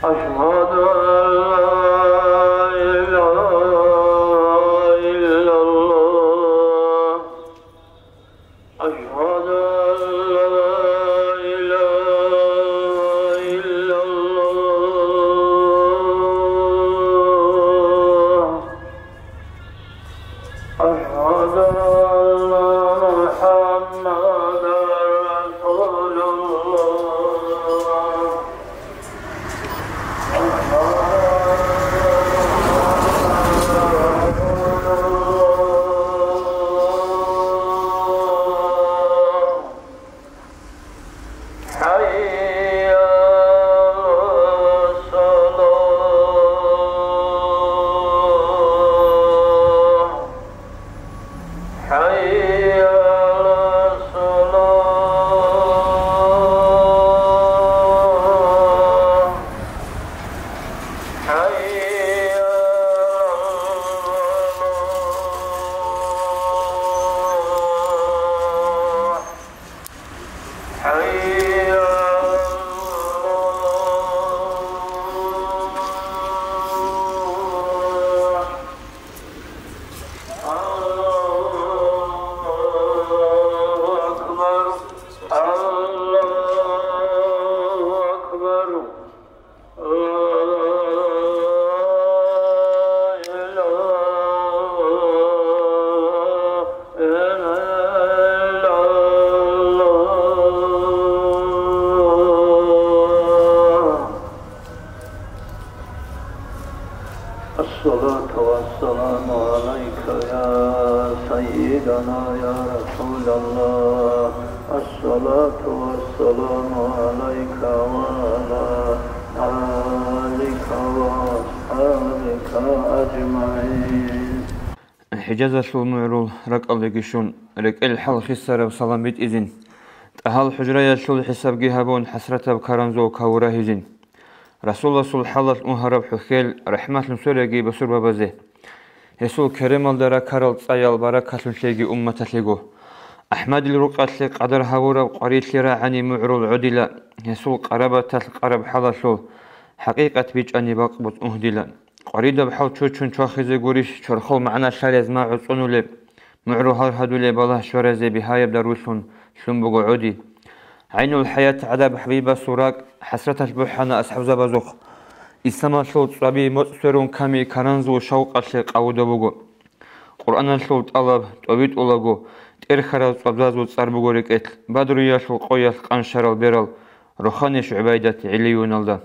أشهد أن لا إله إلا الله أشهد أن لا إله إلا الله أشهد أن محمدا رسول الله حي على الصلاة حي على الصلاة حي الصلاة والسلام عليك يا سيدنا يا رسول الله الصلاة والسلام عليك وعلى آلك وأصحابك أجمعين حجاز المعرول رك اللقيشون رك الحل خسر وسلام بيت إذن أهل حجرة يشول حساب جهابون حسرة بكرنزو كورهجين رسول الله صلى الله عليه وسلم حخيل رحمة المسوريجي بسور بابزه يسول كريم الدرا كارل صيال بركة الشيء أمة لجو أحمد الرقة قدر هورا قريت لرا عني معرول عدلا يسول قربة القرب حلشو حقيقة بيج أني بقبض أهدلا قريدة بحال تشون تواخذ جوريش شرخل معنا شالز ما عصونو لب معرو هادو لب الله شورزي بهاي بدروسون شلون بقو عدي عين الحياة عذاب حبيبة سوراك حسرة البحنا أصحاب زبازوخ إسما شلط صبي مؤسرون كامي كرنزو شوق أشيق أودو بغو قرآن شلط ألب توبيت أولغو ترخرال صبزازو تصربغو ركتل بدر يشل قويل قنشرال بيرال روخانيش عبايدة عليون الدا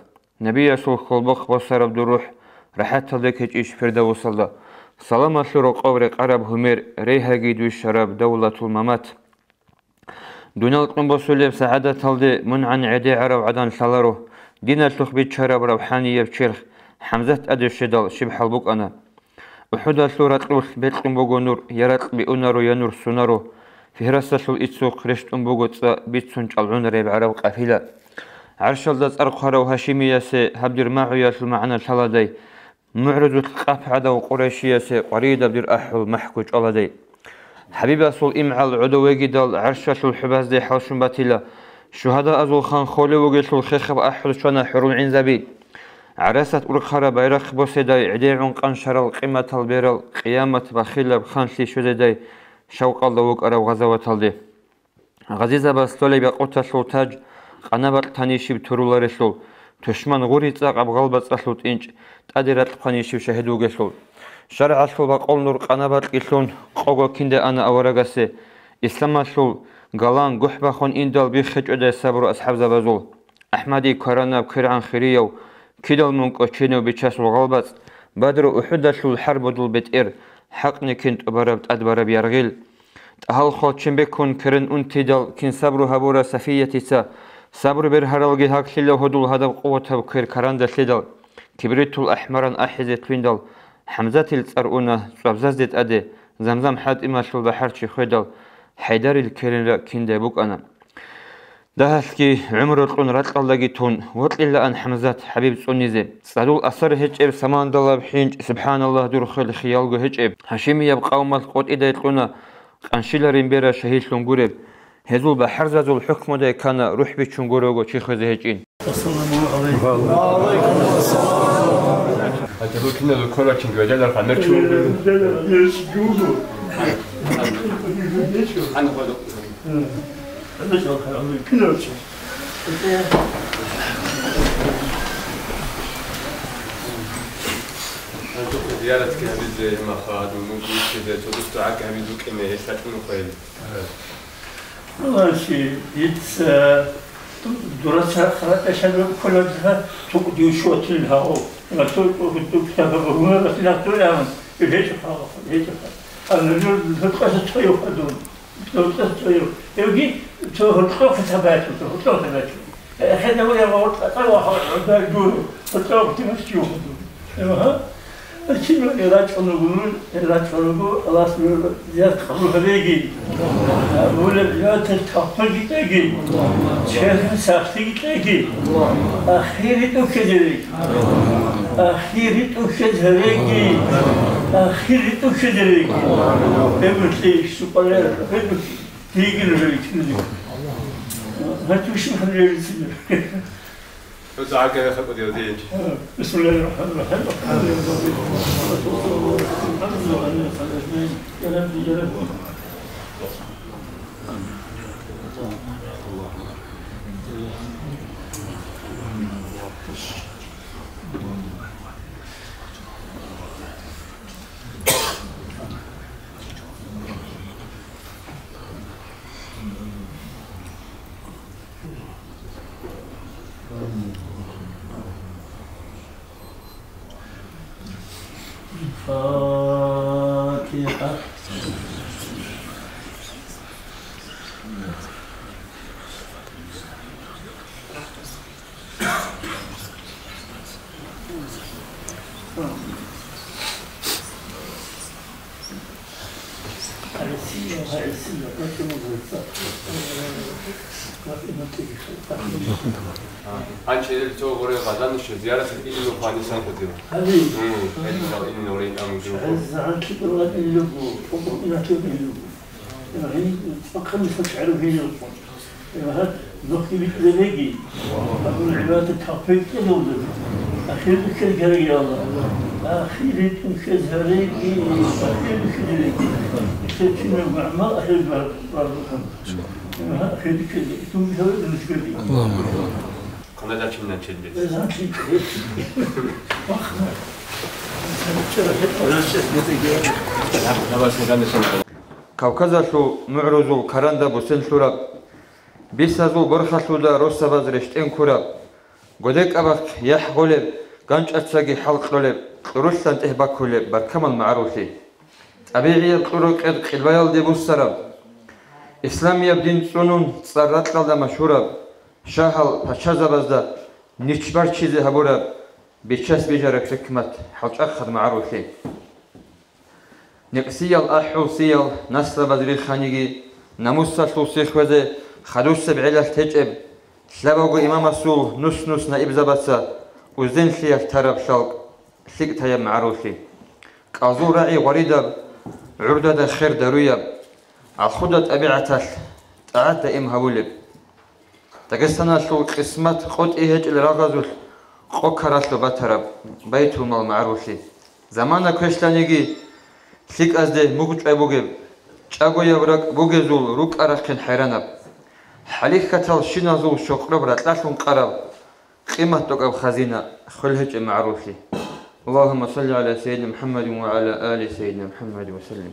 نبي يشل خلبخ بصرب دروح رحات تلدك إيش فردا وصلدا سلام أشلو قورق عرب همير ريهاقي دوش شراب دولة الممات دون القنبو سوليب سعادة تلدي منعن عدي عرب عدان شالارو دينا شلوخ بيت شراب روحانية بشيرخ حمزة أدو شدال شبح البوك أنا وحدا شلورات روح بيت قنبوغو نور يرات بيونارو ينور سونارو في هرسة شل إتسوق رشت قنبوغو تسا بيت سنج العون ريب عرب قافلة عرشال داز أرقها رو هاشيمية سي هبدر معو ياشل معنا شالادي معرض القاف عدا وقريشية سي قريدة بدر أحل محكوج ألادي حبيب أصول إمعال عدوغي دال عرشة الحباز دي حوشن باتيلا شهداء أزول خان خولي وقيت الخيخب أحل شوانا حرون عنزبي عرسة أرقخرة بيرخ بوسيداي عديعون قنشر القيمة البيرال قيامة بخيلة بخانشي شودداي شوق الله أرو غزوة الدي غزيزة باستولي بقوتا تاج قنابر تانيشي بترولا رسول تشمان غوري تاق أبغالبات أسلوت إنج تأديرات بخانيشي وشهدو قسول شرع أسلو بقول نور قنابر قسلون قوغو كنده أنا أورغاسي إسلام أسلو غالان قحبا خون إندال بيخج أدى سابرو أصحاب زبازول أحمدي كورانا بكرعان خيريو كيدال منكو تشينو بيشاس وغالبات بدر أحد أسلو الحرب دول بيتئر حقني كنت أبربت أدبرب يرغيل تأهل خود چنبكون كرن انتدال كن سابرو هبورا سفية تسا سابرو برهرالغي حق سلو هدول هدف قوة بكر كراندا سيدال كبريتو الأحمران أحزت ويندال حمزة التأرؤنا صبزازت أدي زمزم حد إما شل بحر شي خيدال حيدر الكرن كندا بوك أنا دهسكي عمر القن رتقل لقيتون وطل إلا أن حمزات حبيب سونيزي سألول أثر هجئب سمان دالله بحينج سبحان الله دور خيل خيالغو هجئب هشيمي يبقى ومال قوت إدا يتلونا قنشيلرين بيرا شهيد لنقورب هزول بحر زازول حكمو دي كان روح بيتشون قروغو چي خزي هجئين السلام عليكم. وعليكم السلام. أنت كنا الكرة كنا جالر خلنا نشوف. يشجعوا. أنا خذ. أنا شو خير كنا شو. زيارتك هذه ما خاد وممكن كذا تدست عك هذه كنا يستحقون خير. والله شيء يتس دراسة خلاص عشان كلها تقدي شو تلها أو ما تقول كتاب هو بس لا تقول ليش خلاص ليش خلاص أنا نقول تطيو هذول تطيو يجي تطيو ثبات تطيو ثبات هذا هو يوم تطيو هذا يقول تطيو تمشيو هذول الشيء اللي راح تقول الله سبحانه زيادة خبر هذيجي ولا زيادة التحفظ تيجي شيء ساختي تيجي أخيرا كذلك أخيرا كذلك أخيرا كذلك بمثل سوبر تيجي لذلك ما تشوف هذا بس عاك يا خبر يودينج. بسم الله الرحمن الرحيم. فاتحة عن شيء اللي تو غوري غادان شو زيارة إلى نوفانيسان كتير. هذه. إلى نورين أم جروب. زعلت كبر اللبو فوق إلى تبي اللبو. يعني فقط نستشعر فيه الفن. هذا نقطة بتلاقي. أقول العبادة التحقيق كذا أخير كذا يا الله. أخير كذا ريكي. أخير كذا ريكي. كذا معمر أخير بارهم. أخير كذا. ثم يسوي المشكلة. كنا ذا كنا نشدد. كوكزاشو معرزو كراندا بوسنسورا بيسازو برخاسو دا روساباز رشتين كورا غوديك أباك يحغولب غانش أتساقي حلقولب روسان تهباكولب بركمال معروسي طبيعي الطرق البيال دي بوسرا إسلامية بدين سنون تصرات لالدا مشهورا شاهل باشازاباز دا نيشبار چيزي هبورا بيشاس بيجارك ركمت حوش أخذ معروسي نقسيال أحو سيال نسل بدري خانيجي ناموسا سوسيخ وزي خدوس بعلاش تجب سلابوغو إمام السول نص نائب زباسا وزين سيال تراب شالق سيق تايب معروسي كازو راعي غريدة عردة خير دروية عخودة أبيعتاش تعاد إم هولب تقسنا سول قسمت قد إيهج الرغزول قو كراسلو باتراب بيتو مال معروسي زمانا كوشلانيجي سيك أزده مغج أبوغب چاگو يبرق بوغزول روك أرخين حيرانب حليك كتال شنازول شقرب رتلاشون قرب قيمة تقب خزينة خلهج معروفي اللهم صل على سيدنا محمد وعلى آل سيدنا محمد وسلم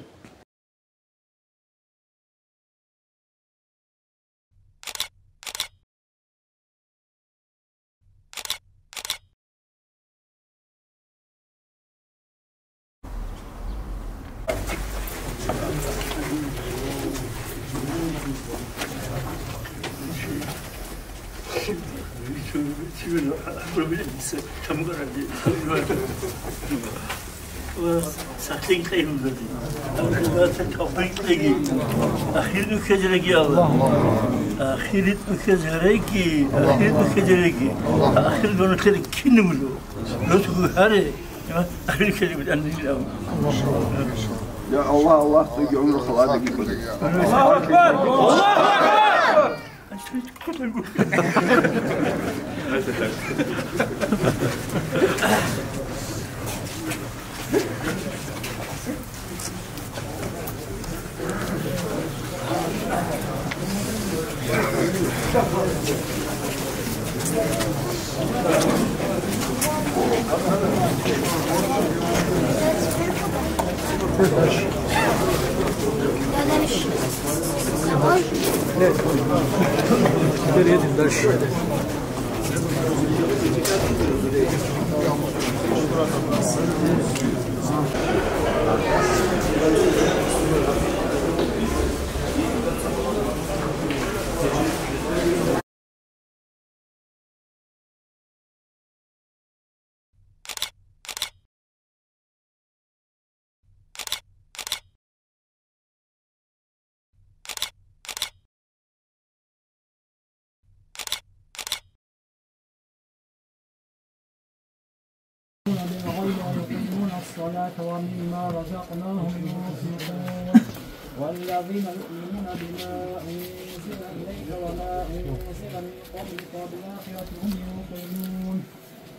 ساعتين قيم بدي. العبادة التوفيق لقي. أخير كذلك يا الله. أخير كذلك. أخير كذلك. أخير دون كذلك كنملو. لو تقول هذا. أخير كذلك أن اليوم. يا الله الله تجي عمره خلاص يقول. الله أكبر. الله أكبر. ويقيمون الصلاة ومما رزقناهم ينفقون والذين يؤمنون بما أنزل إليك وما أنزل من قبلك وبالآخرة هم يوقنون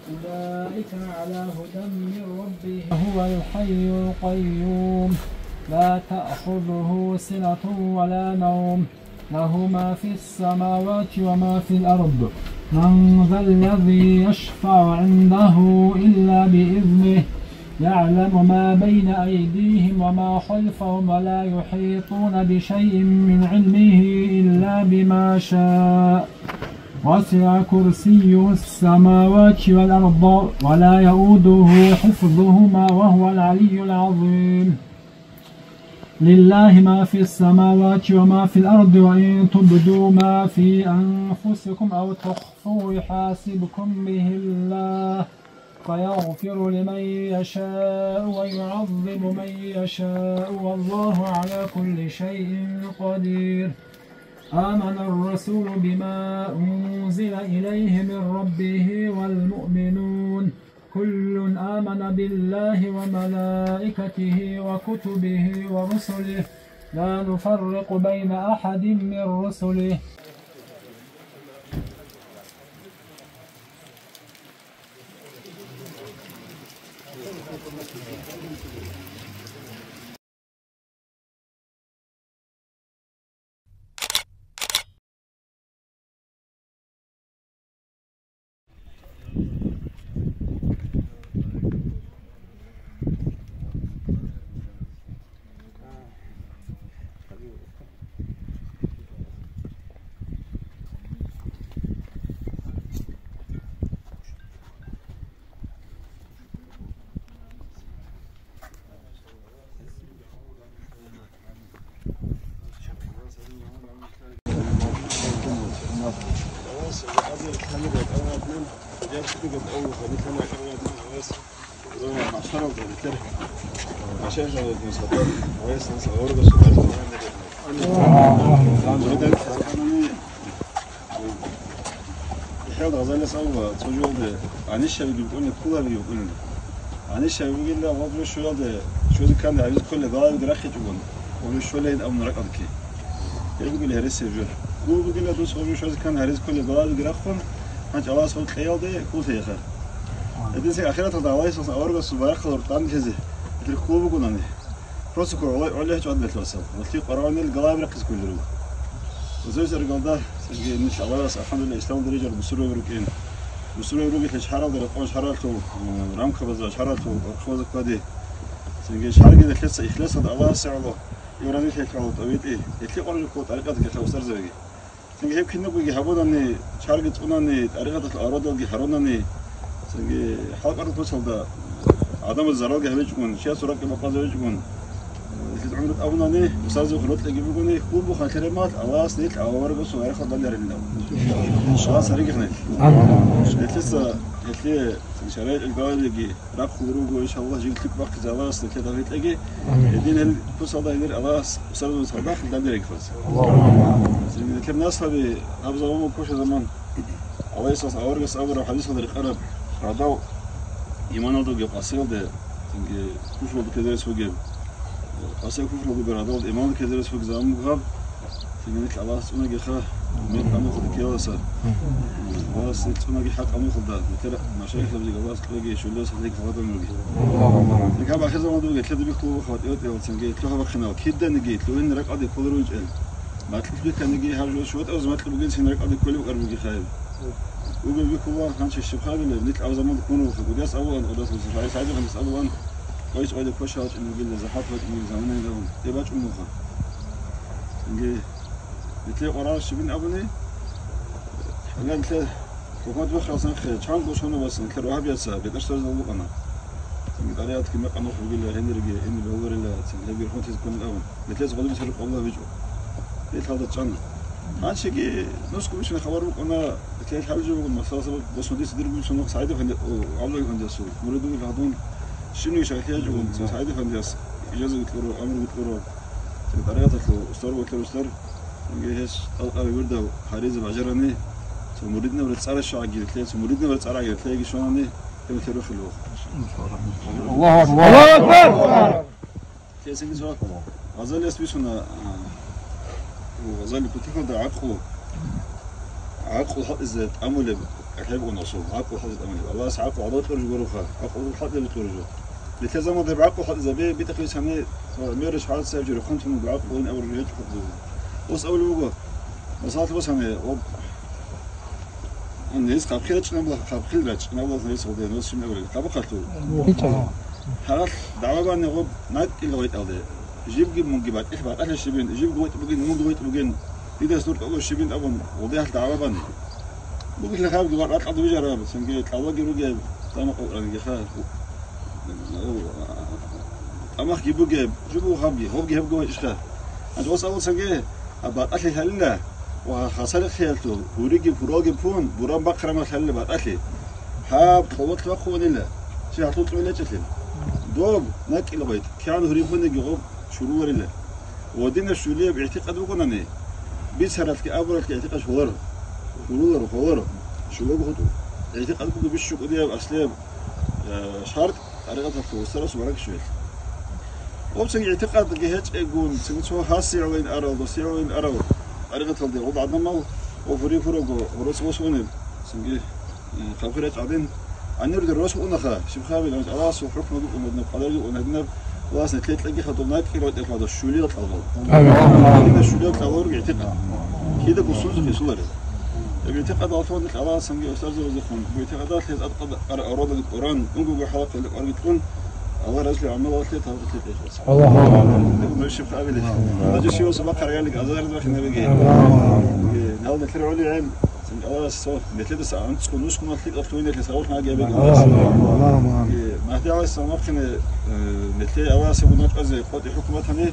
أولئك على هدى من ربهم هو الحي القيوم لا تأخذه سنة ولا نوم له ما في السماوات وما في الأرض من ذا الذي يشفع عنده إلا بإذنه يعلم ما بين أيديهم وما خلفهم ولا يحيطون بشيء من علمه إلا بما شاء وسع كرسيه السماوات والأرض ولا يؤوده حفظهما وهو العلي العظيم لله ما في السماوات وما في الأرض وإن تبدوا ما في أنفسكم أو تخفوه يحاسبكم به الله فيغفر لمن يشاء ويعذب من يشاء والله على كل شيء قدير آمن الرسول بما أنزل إليه من ربه والمؤمنون كل آمن بالله وملائكته وكتبه ورسله لا نفرق بين أحد من رسله عن الشباب بيقولون كلها بيقولون عن الشباب بيقول لا ما شو هذا شو كان عايز كل قاعد يرخي تقول ولا شو اللي أمن ركض كي يقول له هرس الرجال هو بيقول له دوس هو شو كان هرس كل قاعد يرخون هنج الله صوت خيال ده كل شيء خير لكن سي أخيرا تدعوي صوت أورجو سبارك خضر طعم كذا الكوب بيقول أنا فروسكو ولا شو عند التوصل وتلقي قرآن القلاب ركز كل رو وزوج الرجال ده إن شاء الله الحمد لله إسلام درجة بسرعة يروكين بسرعة يروك الحشرة ده قوش حرارته رام خبز حرارته خوذ كده سنجي شهر كده خلص إخلاص هذا الله سعره يوراني في الكون طويل إيه يتلقى قرن الكون طريقة كده وصار زوجي سنجي هيك كنا بيجي هبودا إني شهر كده قلنا إني طريقة الأرض اللي حرونا إني سنجي حلقة أرض توصل ده عدم الزراعة جه بيجون شيء صورة كم قاضي بيجون اللي عمرت أبونا إني وصار خلوت اللي بيجون إيه خوب وخاترمات الله سنيك أو ورقة صغيرة خد دلنا رجلنا خلاص هريك خنال لسه ليه شرايط الجوال اللي راح خروج وإن شاء الله جيت لك وقت زواج كده غير تلاقي الدين الفرصة ده يدير الله وصار له صباح ده ديرك فرصة زين كم ناس هذي أبغى أقوم بكوش زمان الله يسوع أورجس أبغى حديث هذا القرب رضاو إيمان ده جب أصيل ده كوش هو بكذا يسوق جب أصيل كوش هو برضاو إيمان كذا يسوق زمان غاب زين نطلع الله سبحانه جخا من أمو خد كياسة الله سبحانه جي حق أمو خد مثلا مشايخ بيجي الله تلاقي شو اللي صديق فاضل مرجي نكاب آخر زمان دوجي تلاقي بيخلو خد يوت يوت سنجي تلاقي بخنا كيدا نجيت لو إن رك عادي كل روج ما تطلب كان يجي هرجو شوت أو زمان تطلب جنس هناك أدي كل وقرب يجي خايب وقول بيك الله هنش الشبخة اللي بنت أو زمان تكونوا في قداس أول قداس وزفاي سعيد خمس أول كويس قاعد كويس هاد إنه جل زحات وقت إنه زمان يدهم تباش أموخا نجي بتلاقي قرار شبين أبني لا نتلاقي وقت بخر أصلا خير شان قوش هنا بس نتلاقي روح بيتسا بيتش ترز نقول أنا من قريات كم قنوخ بقول له هني رجع هني بقول له تلاقي بيروحون تكون الأول نتلاقي قدام يسرق الله بيجوا نتلاقي تجنا عن شيء نسكو مش نخبرك أنا نتلاقي حاجة والمسافة بس ودي صدر بيجوا سنوك سعيدة فند وعمله فند يسوي مردوا يهضون شنو يشغل حاجة وسعيدة فند يس إجازة يطلعوا أمر يطلعوا قريات يطلعوا استر ويطلعوا استر نجهز ألقى ورده حريزة بعجرني مريدنا ولا تصارع الشعاجير تلاقي مريدنا ولا تصارع عجير تلاقي شلونني تبي تروح الوقت الله أكبر الله أكبر تلاقي سنجي زواج أظل يسويسنا وأظل كتير ده عقل حق الزيت أمول أحب ونصوم عقل حق الزيت أمول الله يسعق وعضات ترجع بروخا عقل حق اللي ترجع لتزام ده بعقل حق الزبي بتخلص هني ميرش حالة سافجر خنتم بعقل وين أول رجال تحضر بس أول وجو بس بس هني الناس خابخيلش نبلا خابخيلش نبلا الناس ودي الناس شو نقول خابخاتو هذا دعوة بان يغب ناك اللي غيت أوده جيب من جبات إخبار أهل الشبين جيب قويت بجين مو قويت بجين إذا صرت أول الشبين أبون وضيع دعوة بان بقول له خاب جوار أطلع بجرا بس نقول الله جرو جاب تام قرآن جخا أماخ جيبو جاب جيبو خابي هو جاب جوا إيش خا أنت وصل سنجيه أبغى أهل هلا وخسر خيالته وريجي فراجي بون برام بقرة ما خلي بعد أخي حاب خوات لأخو ولا شيء حطوط ولا تشلين دوب ناك إلى بيت كانوا هريبون يجوب شروع ولا ودينا الشولية باعتقاد وقنانه بيسهرت كأبرة كاعتقاد شوار شو بقولوا اعتقاد بقول بالشوك دي أصلي شرط أرجع تفوسر وسوارك شوية وبسنج اعتقاد جهج يقول سنسوا هاسي وين أراد وسي وين أراد أرجع تفضي وضع دمال وفري فرقو ورس وسونل سنجي خافرت عدين أن نرد الرأس ونخا شوف خابي لما تعرس وحكم ودنا قدر ونهدنا واسنا تلاقي خطوات كيلو تطلع الشولية طلعوا كذا الشولية طلعوا اعتقاد كذا بوصول في صور اعتقاد أطفال الأراضي سنجي أستاذ وزخون باعتقادات اللي أتقد أراد القرآن نقول بحلقة القرآن تكون الله رجل عمل الله تلي تابت لي إخلاص الله نشوف قابل نجي شيء وسبق رجالك أزار ما خلنا بيجي هذا مثل علي علم الله سوف مثل بس أنت تكون نسكن مثل أفتوين اللي سووت ما جابك ما هدي على السماء خلنا مثل الله سوينا أزاي قد حكومتها نه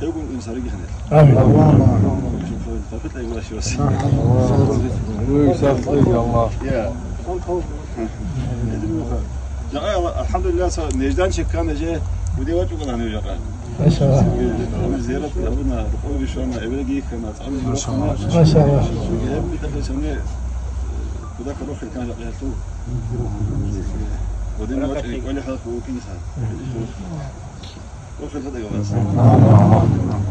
يقول إنسان يجي خلنا آمين شوف تابت لي ولا شيء بس الله يا الحمد لله نجدان شكانا جاء ودي وجهك أنا نجاك ما شاء الله زيارة أبونا رقوبي شوانا أبلغي كنا تعمل ما شاء الله يهمني تقل سنة وذاك الروح اللي كان جاقيته ودين وجهك ولي حضرك وكيسها روح الهدى يواس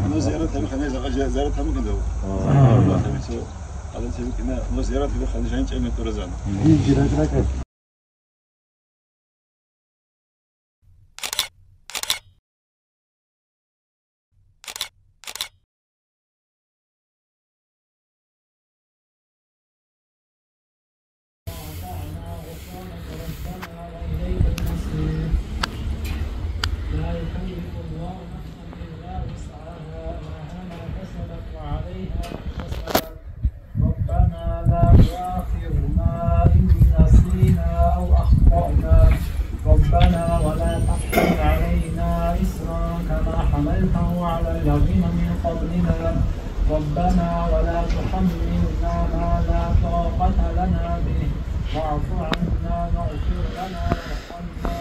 أنا زيارتها مخنيزة زيارتها ممكن دو هذا سيبك إنها زيارتها بخلي جاين تعمل تورزان ربنا ولا تحمل علينا إصرا كما حملته على الذين من قبلنا ربنا ولا تحملنا ما لا طاقة لنا به واعف عنا واغفر لنا وارحمنا